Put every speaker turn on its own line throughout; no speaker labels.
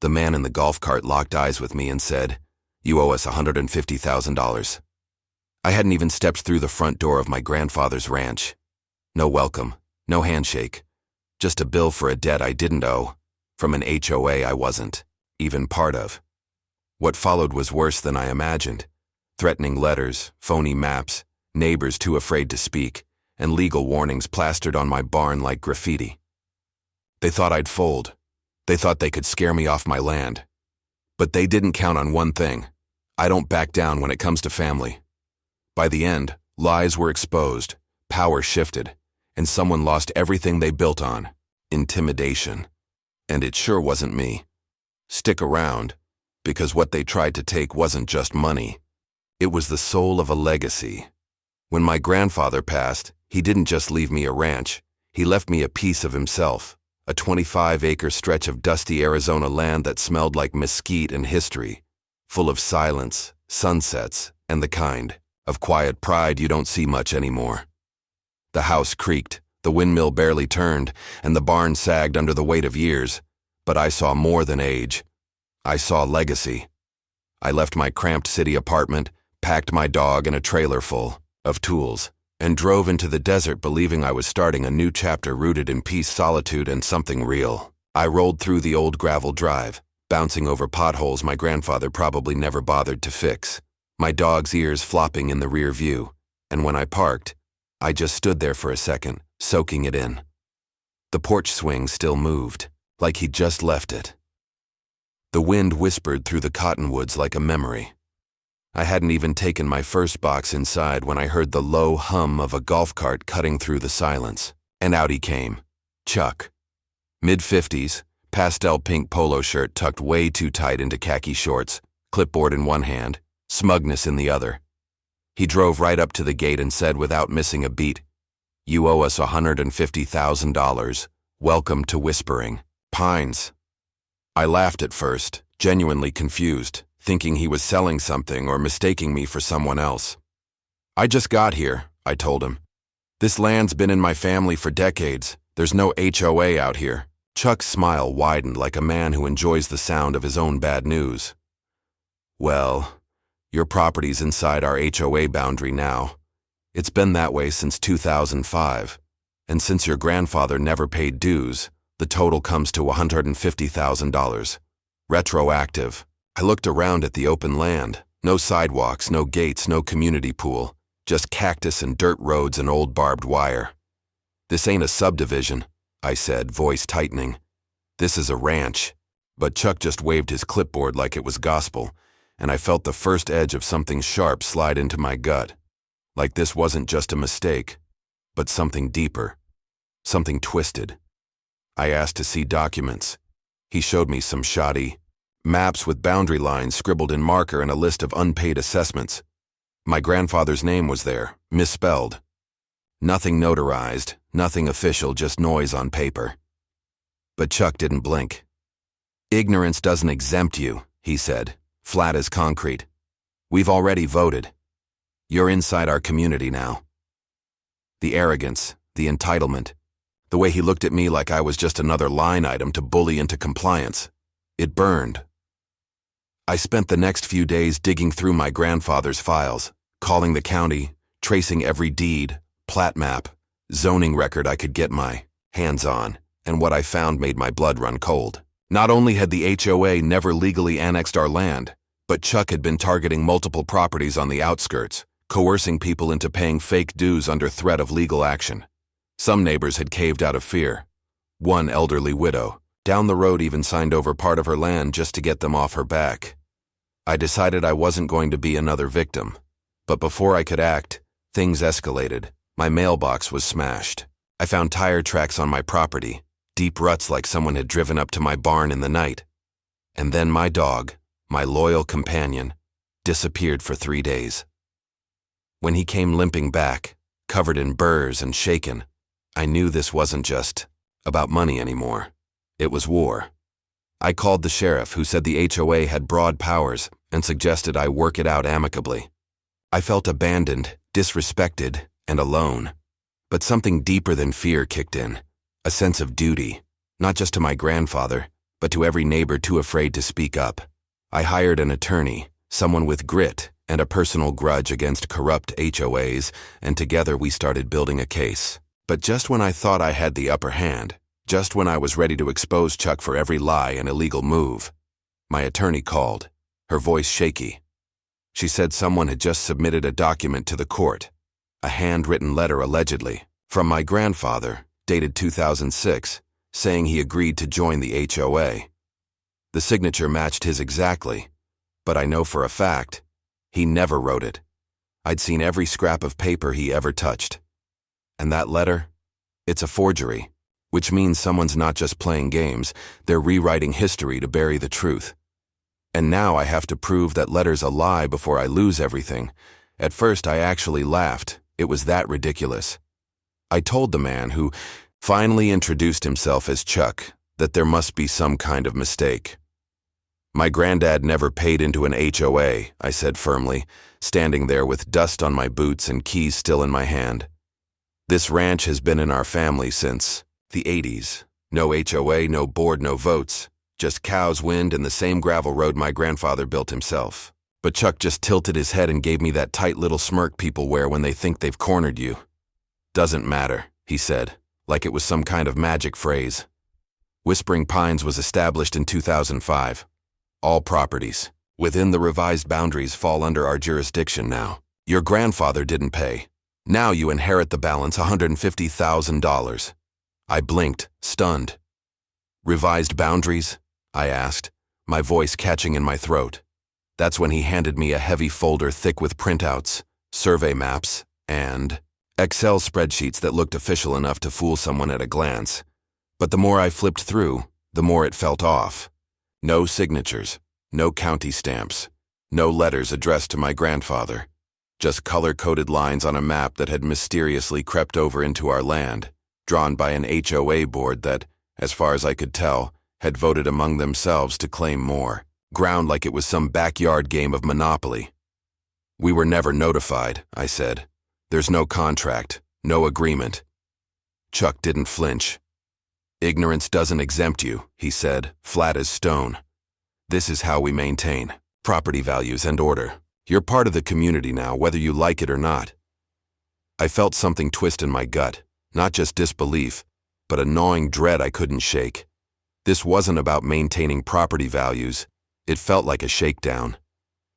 The man in the golf cart locked eyes with me and said, "You owe us $150,000. I hadn't even stepped through the front door of my grandfather's ranch. No welcome, no handshake, just a bill for a debt I didn't owe, from an HOA I wasn't even part of. What followed was worse than I imagined. Threatening letters, phony maps, neighbors too afraid to speak, and legal warnings plastered on my barn like graffiti. They thought I'd fold. They thought they could scare me off my land. But they didn't count on one thing. I don't back down when it comes to family. By the end, lies were exposed, power shifted, and someone lost everything they built on: intimidation. And it sure wasn't me. Stick around, because what they tried to take wasn't just money. It was the soul of a legacy. When my grandfather passed, he didn't just leave me a ranch. He left me a piece of himself, a 25-acre stretch of dusty Arizona land that smelled like mesquite and history, full of silence, sunsets, and the kind of quiet pride you don't see much anymore. The house creaked, the windmill barely turned, and the barn sagged under the weight of years, but I saw more than age. I saw legacy. I left my cramped city apartment, packed my dog and a trailer full of tools, and drove into the desert believing I was starting a new chapter rooted in peace, solitude, and something real. I rolled through the old gravel drive, bouncing over potholes my grandfather probably never bothered to fix, my dog's ears flopping in the rear view, and when I parked, I just stood there for a second, soaking it in. The porch swing still moved, like he'd just left it. The wind whispered through the cottonwoods like a memory. I hadn't even taken my first box inside when I heard the low hum of a golf cart cutting through the silence, and out he came, Chuck. Mid-50s, pastel pink polo shirt tucked way too tight into khaki shorts, clipboard in one hand, smugness in the other. He drove right up to the gate and said without missing a beat, "You owe us $150,000. Welcome to Whispering Pines." I laughed at first, genuinely confused, thinking he was selling something or mistaking me for someone else. "I just got here," I told him. "This land's been in my family for decades. There's no HOA out here." Chuck's smile widened like a man who enjoys the sound of his own bad news. "Well, your property's inside our HOA boundary now. It's been that way since 2005, and since your grandfather never paid dues, the total comes to $150,000. Retroactive." I looked around at the open land. No sidewalks, no gates, no community pool, just cactus and dirt roads and old barbed wire. "This ain't a subdivision," I said, voice tightening. "This is a ranch." But Chuck just waved his clipboard like it was gospel, and I felt the first edge of something sharp slide into my gut. Like this wasn't just a mistake, but something deeper, something twisted. I asked to see documents. He showed me some shoddy maps with boundary lines scribbled in marker and a list of unpaid assessments. My grandfather's name was there, misspelled. Nothing notarized, nothing official, just noise on paper. But Chuck didn't blink. "Ignorance doesn't exempt you," he said, flat as concrete. "We've already voted. You're inside our community now." The arrogance, the entitlement, the way he looked at me like I was just another line item to bully into compliance. It burned. I spent the next few days digging through my grandfather's files, calling the county, tracing every deed, plat map, zoning record I could get my hands on, and what I found made my blood run cold. Not only had the HOA never legally annexed our land, but Chuck had been targeting multiple properties on the outskirts, coercing people into paying fake dues under threat of legal action. Some neighbors had caved out of fear. One elderly widow, down the road, even signed over part of her land just to get them off her back. I decided I wasn't going to be another victim. But before I could act, things escalated. My mailbox was smashed. I found tire tracks on my property, deep ruts like someone had driven up to my barn in the night. And then my dog, my loyal companion, disappeared for 3 days. When he came limping back, covered in burrs and shaken, I knew this wasn't just about money anymore. It was war. I called the sheriff, who said the HOA had broad powers and suggested I work it out amicably. I felt abandoned, disrespected, and alone. But something deeper than fear kicked in, a sense of duty, not just to my grandfather, but to every neighbor too afraid to speak up. I hired an attorney, someone with grit and a personal grudge against corrupt HOAs, and together we started building a case. But just when I thought I had the upper hand, just when I was ready to expose Chuck for every lie and illegal move, my attorney called, her voice shaky. She said someone had just submitted a document to the court, a handwritten letter allegedly, from my grandfather, dated 2006, saying he agreed to join the HOA. The signature matched his exactly, but I know for a fact, he never wrote it. I'd seen every scrap of paper he ever touched. And that letter? It's a forgery, which means someone's not just playing games, they're rewriting history to bury the truth. And now I have to prove that letter's a lie before I lose everything. At first I actually laughed, it was that ridiculous. I told the man, who finally introduced himself as Chuck, that there must be some kind of mistake. My granddad never paid into an HOA, I said firmly, standing there with dust on my boots and keys still in my hand. This ranch has been in our family since the 80s. No HOA, no board, no votes. Just cows, wind, and the same gravel road my grandfather built himself. But Chuck just tilted his head and gave me that tight little smirk people wear when they think they've cornered you. Doesn't matter, he said, like it was some kind of magic phrase. Whispering Pines was established in 2005. All properties within the revised boundaries fall under our jurisdiction now. Your grandfather didn't pay. Now you inherit the balance, $150,000. I blinked, stunned. Revised boundaries? I asked, my voice catching in my throat. That's when he handed me a heavy folder thick with printouts, survey maps, and Excel spreadsheets that looked official enough to fool someone at a glance. But the more I flipped through, the more it felt off. No signatures, no county stamps, no letters addressed to my grandfather. Just color-coded lines on a map that had mysteriously crept over into our land, drawn by an HOA board that, as far as I could tell, had voted among themselves to claim more, ground like it was some backyard game of Monopoly. We were never notified, I said. There's no contract, no agreement. Chuck didn't flinch. Ignorance doesn't exempt you, he said, flat as stone. This is how we maintain property values and order. You're part of the community now, whether you like it or not. I felt something twist in my gut, not just disbelief, but a gnawing dread I couldn't shake. This wasn't about maintaining property values. It felt like a shakedown.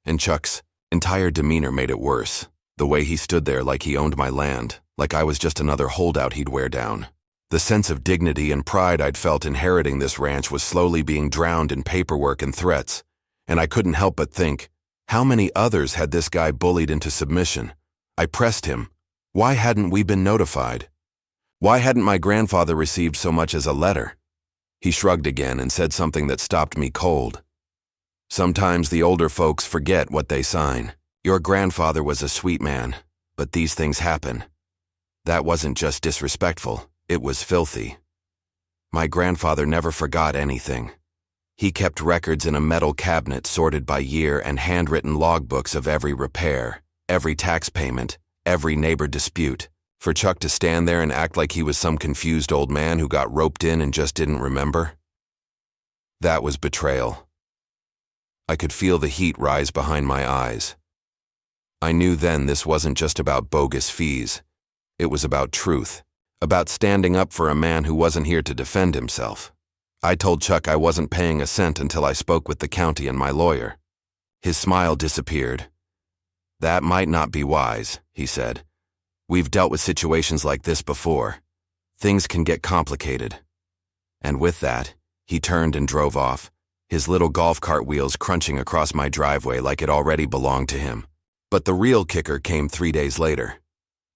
And Chuck's entire demeanor made it worse. The way he stood there like he owned my land, like I was just another holdout he'd wear down. The sense of dignity and pride I'd felt inheriting this ranch was slowly being drowned in paperwork and threats, and I couldn't help but think, how many others had this guy bullied into submission? I pressed him. Why hadn't we been notified? Why hadn't my grandfather received so much as a letter? He shrugged again and said something that stopped me cold. Sometimes the older folks forget what they sign. Your grandfather was a sweet man, but these things happen. That wasn't just disrespectful. It was filthy. My grandfather never forgot anything. He kept records in a metal cabinet sorted by year and handwritten logbooks of every repair, every tax payment, every neighbor dispute. For Chuck to stand there and act like he was some confused old man who got roped in and just didn't remember? That was betrayal. I could feel the heat rise behind my eyes. I knew then this wasn't just about bogus fees. It was about truth. About standing up for a man who wasn't here to defend himself. I told Chuck I wasn't paying a cent until I spoke with the county and my lawyer. His smile disappeared. That might not be wise, he said. We've dealt with situations like this before. Things can get complicated. And with that, he turned and drove off, his little golf cart wheels crunching across my driveway like it already belonged to him. But the real kicker came 3 days later.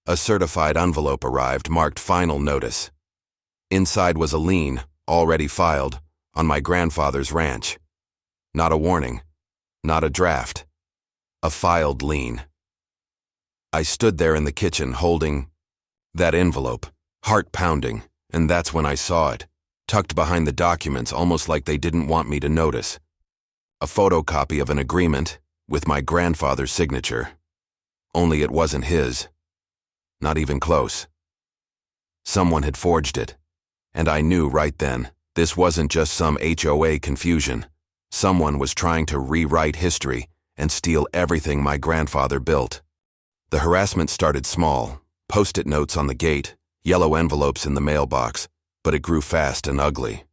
A certified envelope arrived marked final notice. Inside was a lien, already filed, on my grandfather's ranch. Not a warning, not a draft, a filed lien. I stood there in the kitchen holding that envelope, heart pounding, and that's when I saw it, tucked behind the documents almost like they didn't want me to notice. A photocopy of an agreement with my grandfather's signature. Only it wasn't his. Not even close. Someone had forged it, and I knew right then This wasn't just some HOA confusion. Someone was trying to rewrite history and steal everything my grandfather built. The harassment started small, post-it notes on the gate, yellow envelopes in the mailbox, but it grew fast and ugly.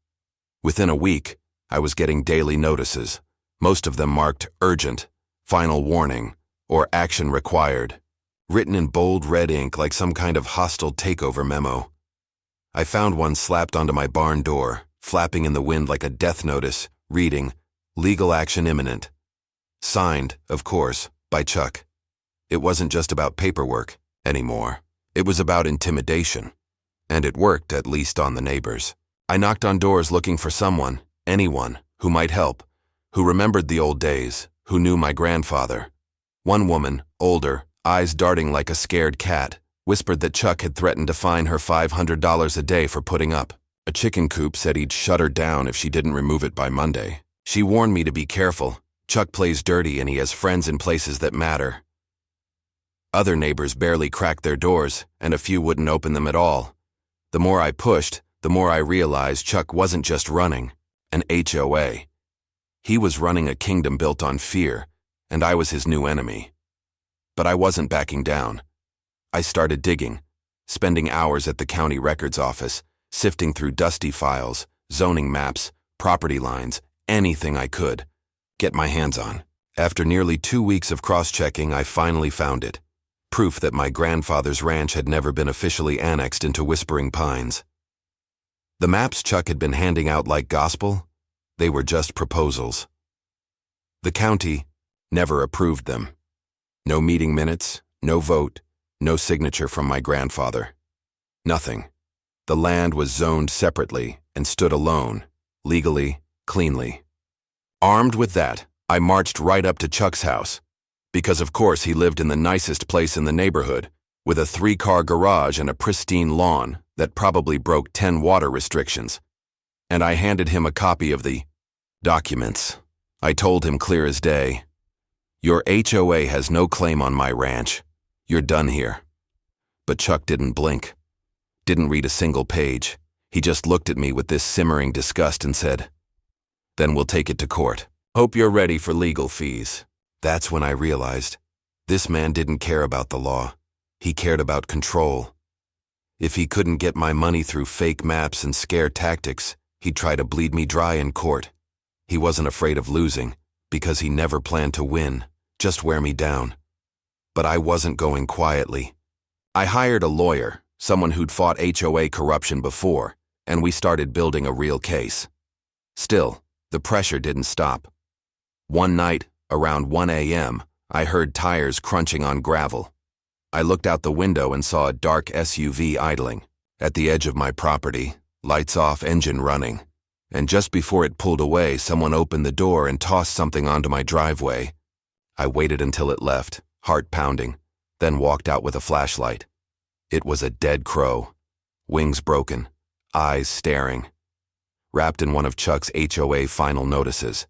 Within a week, I was getting daily notices, most of them marked urgent, final warning, or action required, written in bold red ink like some kind of hostile takeover memo. I found one slapped onto my barn door, flapping in the wind like a death notice, reading, "Legal action imminent." Signed, of course, by Chuck. It wasn't just about paperwork anymore. It was about intimidation. And it worked, at least on the neighbors. I knocked on doors looking for someone, anyone, who might help, who remembered the old days, who knew my grandfather. One woman, older, eyes darting like a scared cat, whispered that Chuck had threatened to fine her $500 a day for putting up. A chicken coop said he'd shut her down if she didn't remove it by Monday. She warned me to be careful. Chuck plays dirty and he has friends in places that matter. Other neighbors barely cracked their doors, and a few wouldn't open them at all. The more I pushed, the more I realized Chuck wasn't just running an HOA. He was running a kingdom built on fear, and I was his new enemy. But I wasn't backing down. I started digging, spending hours at the county records office, sifting through dusty files, zoning maps, property lines, anything I could get my hands on. After nearly 2 weeks of cross-checking, I finally found it. Proof that my grandfather's ranch had never been officially annexed into Whispering Pines. The maps Chuck had been handing out like gospel, they were just proposals. The county never approved them. No meeting minutes, no vote, no signature from my grandfather. Nothing. The land was zoned separately and stood alone, legally, cleanly. Armed with that, I marched right up to Chuck's house, because of course he lived in the nicest place in the neighborhood, with a 3-car garage and a pristine lawn that probably broke 10 water restrictions. And I handed him a copy of the documents. I told him clear as day, "Your HOA has no claim on my ranch. You're done here." But Chuck didn't blink. Didn't read a single page. He just looked at me with this simmering disgust and said, "Then we'll take it to court. Hope you're ready for legal fees." That's when I realized this man didn't care about the law. He cared about control. If he couldn't get my money through fake maps and scare tactics, he'd try to bleed me dry in court. He wasn't afraid of losing, because he never planned to win, just wear me down. But I wasn't going quietly. I hired a lawyer, someone who'd fought HOA corruption before, and we started building a real case. Still, the pressure didn't stop. One night, around 1 a.m., I heard tires crunching on gravel. I looked out the window and saw a dark SUV idling at the edge of my property, lights off, engine running. And just before it pulled away, someone opened the door and tossed something onto my driveway. I waited until it left, heart pounding, then walked out with a flashlight. It was a dead crow, wings broken, eyes staring, wrapped in one of Chuck's HOA final notices.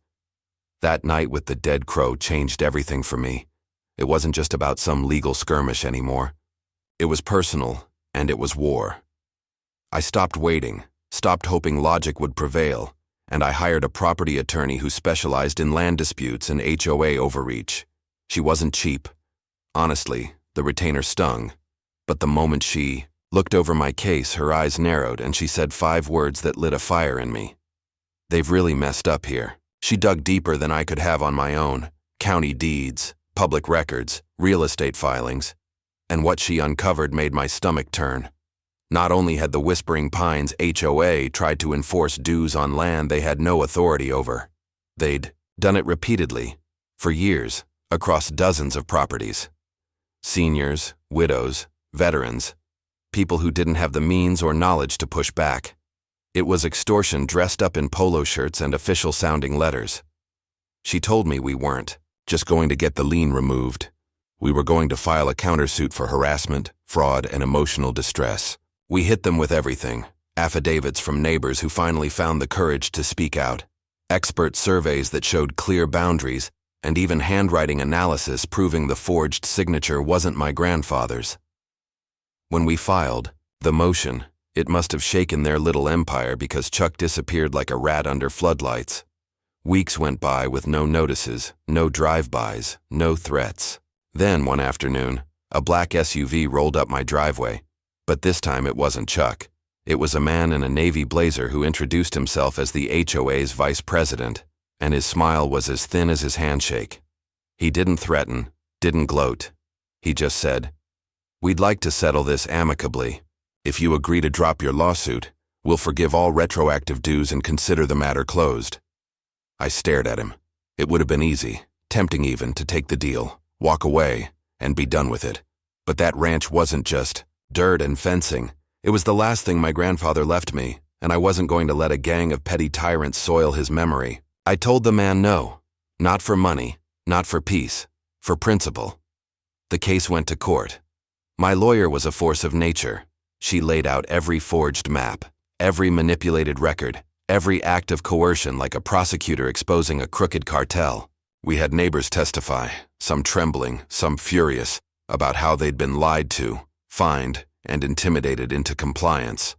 That night with the dead crow changed everything for me. It wasn't just about some legal skirmish anymore. It was personal, and it was war. I stopped waiting, stopped hoping logic would prevail, and I hired a property attorney who specialized in land disputes and HOA overreach. She wasn't cheap. Honestly, the retainer stung. But the moment she looked over my case, her eyes narrowed and she said 5 words that lit a fire in me. "They've really messed up here." She dug deeper than I could have on my own. County deeds, public records, real estate filings. And what she uncovered made my stomach turn. Not only had the Whispering Pines HOA tried to enforce dues on land they had no authority over, they'd done it repeatedly, for years, across dozens of properties. Seniors, widows, veterans, people who didn't have the means or knowledge to push back. It was extortion dressed up in polo shirts and official-sounding letters. She told me we weren't just going to get the lien removed. We were going to file a countersuit for harassment, fraud, and emotional distress. We hit them with everything. Affidavits from neighbors who finally found the courage to speak out, expert surveys that showed clear boundaries, and even handwriting analysis proving the forged signature wasn't my grandfather's. When we filed, the motion, It must have shaken their little empire because Chuck disappeared like a rat under floodlights. Weeks went by with no notices, no drive-bys, no threats. Then, one afternoon, a black SUV rolled up my driveway. But this time it wasn't Chuck. It was a man in a navy blazer who introduced himself as the HOA's vice president, and his smile was as thin as his handshake. He didn't threaten, didn't gloat. He just said, "We'd like to settle this amicably. If you agree to drop your lawsuit, we'll forgive all retroactive dues and consider the matter closed." I stared at him. It would have been easy, tempting even, to take the deal, walk away, and be done with it. But that ranch wasn't just dirt and fencing. It was the last thing my grandfather left me, and I wasn't going to let a gang of petty tyrants soil his memory. I told the man no, not for money, not for peace, for principle. The case went to court. My lawyer was a force of nature. She laid out every forged map, every manipulated record, every act of coercion like a prosecutor exposing a crooked cartel. We had neighbors testify, some trembling, some furious, about how they'd been lied to, fined, and intimidated into compliance.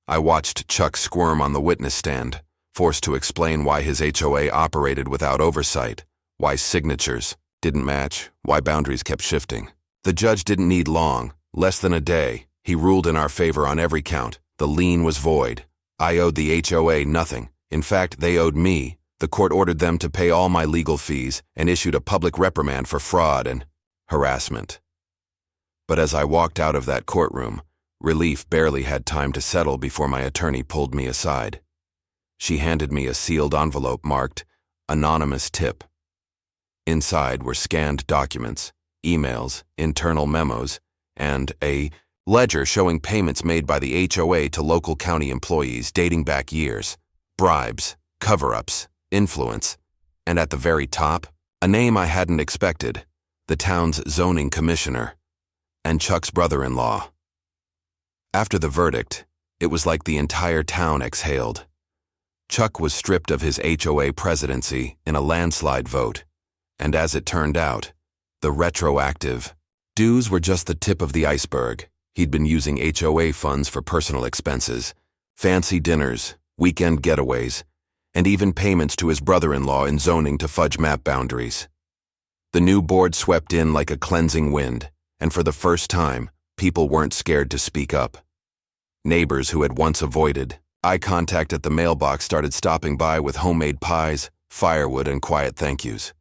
I watched Chuck squirm on the witness stand, forced to explain why his HOA operated without oversight, why signatures didn't match, why boundaries kept shifting. The judge didn't need long, less than a day. He ruled in our favor on every count. The lien was void. I owed the HOA nothing. In fact, they owed me. The court ordered them to pay all my legal fees and issued a public reprimand for fraud and harassment. But as I walked out of that courtroom, relief barely had time to settle before my attorney pulled me aside. She handed me a sealed envelope marked "Anonymous Tip." Inside were scanned documents, emails, internal memos, and a ledger showing payments made by the HOA to local county employees dating back years, bribes, cover-ups, influence, and at the very top, a name I hadn't expected, the town's zoning commissioner, and Chuck's brother-in-law. After the verdict, it was like the entire town exhaled. Chuck was stripped of his HOA presidency in a landslide vote, and as it turned out, the retroactive dues were just the tip of the iceberg. He'd been using HOA funds for personal expenses, fancy dinners, weekend getaways, and even payments to his brother-in-law in zoning to fudge map boundaries. The new board swept in like a cleansing wind, and for the first time, people weren't scared to speak up. Neighbors who had once avoided eye contact at the mailbox started stopping by with homemade pies, firewood, and quiet thank yous.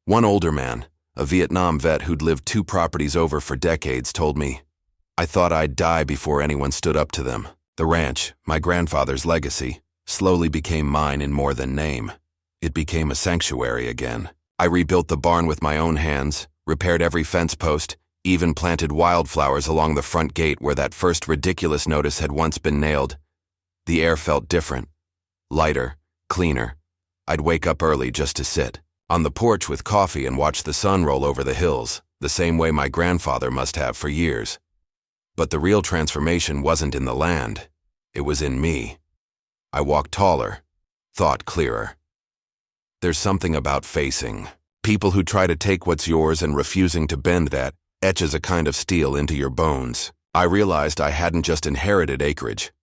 One older man, a Vietnam vet who'd lived 2 properties over for decades, told me, "I thought I'd die before anyone stood up to them." The ranch, my grandfather's legacy, slowly became mine in more than name. It became a sanctuary again. I rebuilt the barn with my own hands, repaired every fence post, even planted wildflowers along the front gate where that first ridiculous notice had once been nailed. The air felt different, lighter, cleaner. I'd wake up early just to sit on the porch with coffee and watch the sun roll over the hills, the same way my grandfather must have for years. But the real transformation wasn't in the land. It was in me. I walked taller, thought clearer. There's something about facing people who try to take what's yours and refusing to bend that etches a kind of steel into your bones. I realized I hadn't just inherited acreage.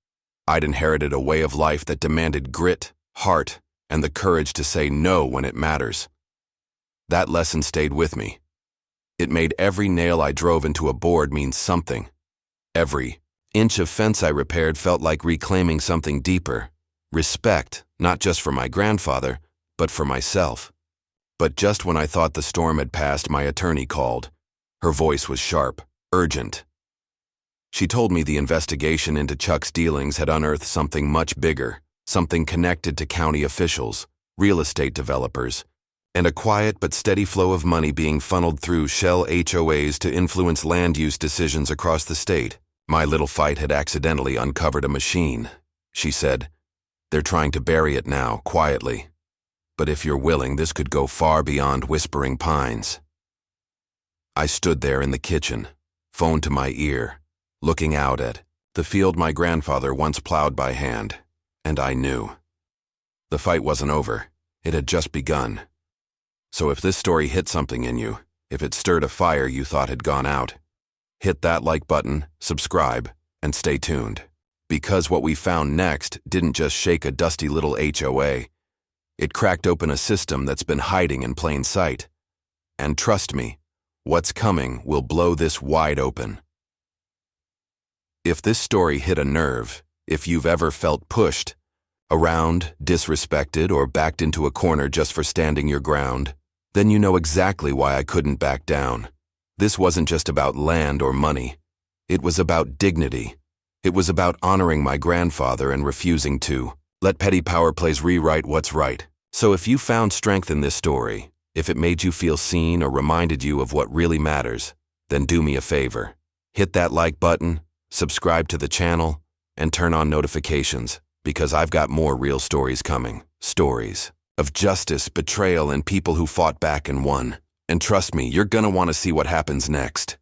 I'd inherited a way of life that demanded grit, heart, and the courage to say no when it matters. That lesson stayed with me. It made every nail I drove into a board mean something. Every inch of fence I repaired felt like reclaiming something deeper. Respect, not just for my grandfather, but for myself. But just when I thought the storm had passed, my attorney called. Her voice was sharp, urgent. She told me the investigation into Chuck's dealings had unearthed something much bigger, something connected to county officials, real estate developers, and a quiet but steady flow of money being funneled through shell HOAs to influence land use decisions across the state. My little fight had accidentally uncovered a machine, she said. They're trying to bury it now, quietly. But if you're willing, this could go far beyond whispering pines. I stood there in the kitchen, phone to my ear, looking out at the field my grandfather once plowed by hand, and I knew. The fight wasn't over. It had just begun. So if this story hit something in you, if it stirred a fire you thought had gone out, hit that like button, subscribe, and stay tuned. because what we found next didn't just shake a dusty little HOA. It cracked open a system that's been hiding in plain sight. And trust me, what's coming will blow this wide open. If this story hit a nerve, if you've ever felt pushed, around, disrespected, or backed into a corner just for standing your ground, then you know exactly why I couldn't back down. This wasn't just about land or money. It was about dignity. It was about honoring my grandfather and refusing to let petty power plays rewrite what's right. So if you found strength in this story, if it made you feel seen or reminded you of what really matters, then do me a favor. Hit that like button, subscribe to the channel, and turn on notifications, because I've got more real stories coming. Stories of justice, betrayal, and people who fought back and won. And trust me, you're gonna want to see what happens next.